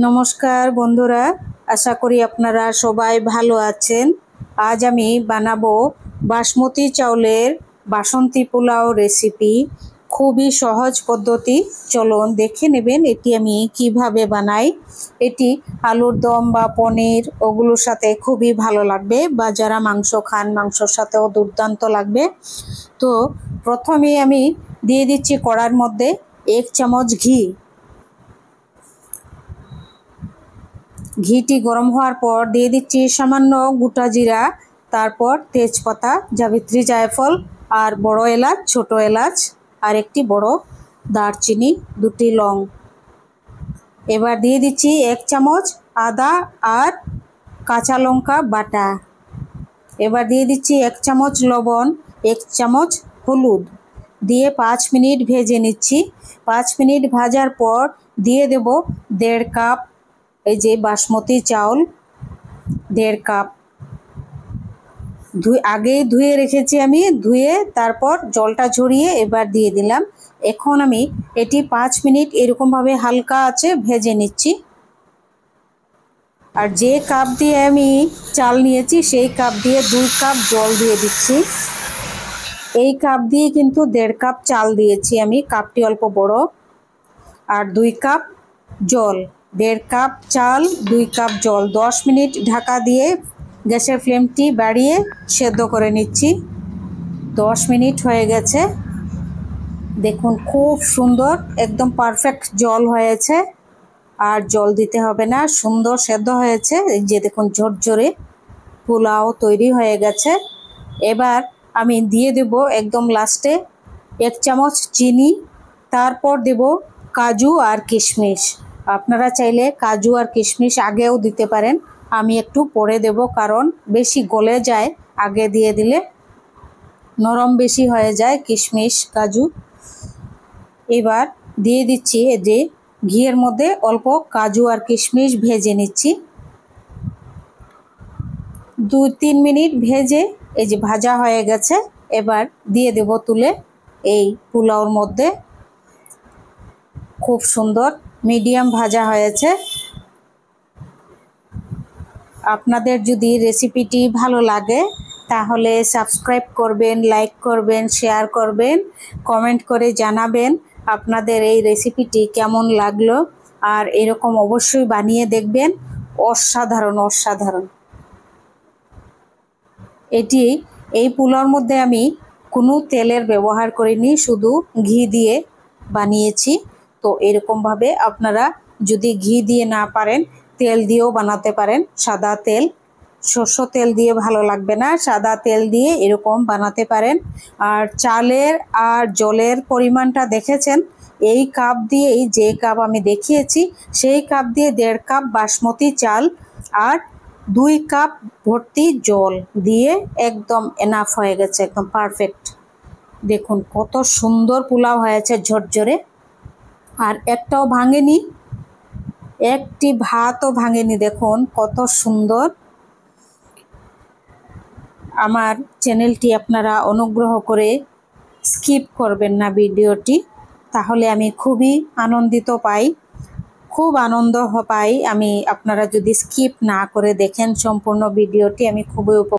নমস্কার বন্ধুরা, আশা করি আপনারা সবাই ভালো আছেন। আজ আমি বানাবো বাসমতি চাউলের বাসন্তী পোলাও রেসিপি। খুবই সহজ পদ্ধতি, চলুন দেখে নেবেন এটি আমি কিভাবে বানাই। এটি আলুর দম বা পনির ওগুলোর সাথে খুবই ভালো লাগবে, বা যারা মাংস খান মাংসর সাথেও দুর্দান্ত লাগবে। তো প্রথমে আমি দিয়ে দিচ্ছি কড়ার মধ্যে 1 চামচ ঘি। ঘিটি গরম হওয়ার পর দিয়ে দিচ্ছি সামান্য গোটা জিরা, তারপর তেজপাতা, জাবিত্রী, জায়ফল আর বড় এলাচ, ছোট এলাচ আর একটি বড় দারচিনি, 2টি লং। এবার দিয়ে দিচ্ছি 1 চামচ আদা আর কাঁচা লঙ্কা বাটা। এবার দিয়ে দিচ্ছি 1 চামচ লবণ, 1 চামচ হলুদ দিয়ে 5 মিনিট ভেজে নিচ্ছি। 5 মিনিট ভাজার পর দিয়ে দেব 1.5 কাপ এই যে বাসমতি চাউল, 1.5 কাপ আগেই ধুয়ে রেখেছি আমি। ধুয়ে তারপর জলটা ঝরিয়ে এবার দিয়ে দিলাম। এখন আমি এটি 5 মিনিট এরকমভাবে হালকা আছে ভেজে নিচ্ছি। আর যে কাপ দিয়ে আমি চাল নিয়েছি সেই কাপ দিয়ে 2 কাপ জল দিয়ে দিচ্ছি। এই কাপ দিয়ে কিন্তু 1.5 কাপ চাল দিয়েছি আমি, কাপটি অল্প বড়। আর 2 কাপ জল, 1.5 কাপ চাল, 2 কাপ জল। 10 মিনিট ঢাকা দিয়ে গ্যাসের ফ্লেমটি বাড়িয়ে সেদ্ধ করে নিচ্ছি। 10 মিনিট হয়ে গেছে, দেখুন খুব সুন্দর একদম পারফেক্ট জল হয়েছে। আর জল দিতে হবে না, সুন্দর সেদ্ধ হয়েছে। এই যে দেখুন ঝরঝরে পোলাও তৈরি হয়ে গেছে। এবার আমি দিয়ে দেব একদম লাস্টে 1 চামচ চিনি, তারপর দেব কাজু আর কিশমিশ। আপনারা চাইলে কাজু আর কিশমিশ আগেও দিতে পারেন, আমি একটু পরে দেব, কারণ বেশি গলে যায় আগে দিয়ে দিলে, নরম বেশি হয়ে যায় কিশমিশ কাজু। এবার দিয়ে দিচ্ছি এই যে ঘিয়ের মধ্যে অল্প কাজু আর কিশমিশ ভেজে নিচ্ছি। 2-3 মিনিট ভেজে এই যে ভাজা হয়ে গেছে। এবার দিয়ে দেব তুলে এই পোলাওর মধ্যে। খুব সুন্দর মিডিয়াম ভাজা হয়েছে। আপনাদের যদি রেসিপিটি ভালো লাগে তাহলে সাবস্ক্রাইব করবেন, লাইক করবেন, শেয়ার করবেন, কমেন্ট করে জানাবেন আপনাদের এই রেসিপিটি কেমন লাগলো। আর এরকম অবশ্যই বানিয়ে দেখবেন, অসাধারণ অসাধারণ। এই পোলাওর মধ্যে আমি কোনো তেলের ব্যবহার করিনি, শুধু ঘি দিয়ে বানিয়েছি। তো এরকমভাবে আপনারা যদি ঘি দিয়ে না পারেন তেল দিয়েও বানাতে পারেন। সাদা তেল, সরষে তেল দিয়ে ভালো লাগবে না, সাদা তেল দিয়ে এরকম বানাতে পারেন। আর চালের আর জলের পরিমাণটা দেখেছেন, এই কাপ দিয়েই, যে কাপ আমি দেখিয়েছি সেই কাপ দিয়ে 1.5 কাপ বাসমতি চাল আর 2 কাপ ভর্তি জল দিয়ে একদম এনাফ হয়ে গেছে, একদম পারফেক্ট। দেখুন কত সুন্দর পোলাও হয়েছে, ঝরঝরে। আর একটাও ভাঙেনি, একটি ভাতও ভাঙেনি, দেখুন কত সুন্দর। আমার চ্যানেলটি আপনারা অনুগ্রহ করে স্কিপ করবেন না ভিডিওটি, তাহলে আমি খুবই আনন্দিত পাই, খুব আনন্দ পাই আমি। আপনারা যদি স্কিপ না করে দেখেন সম্পূর্ণ ভিডিওটি, আমি খুবই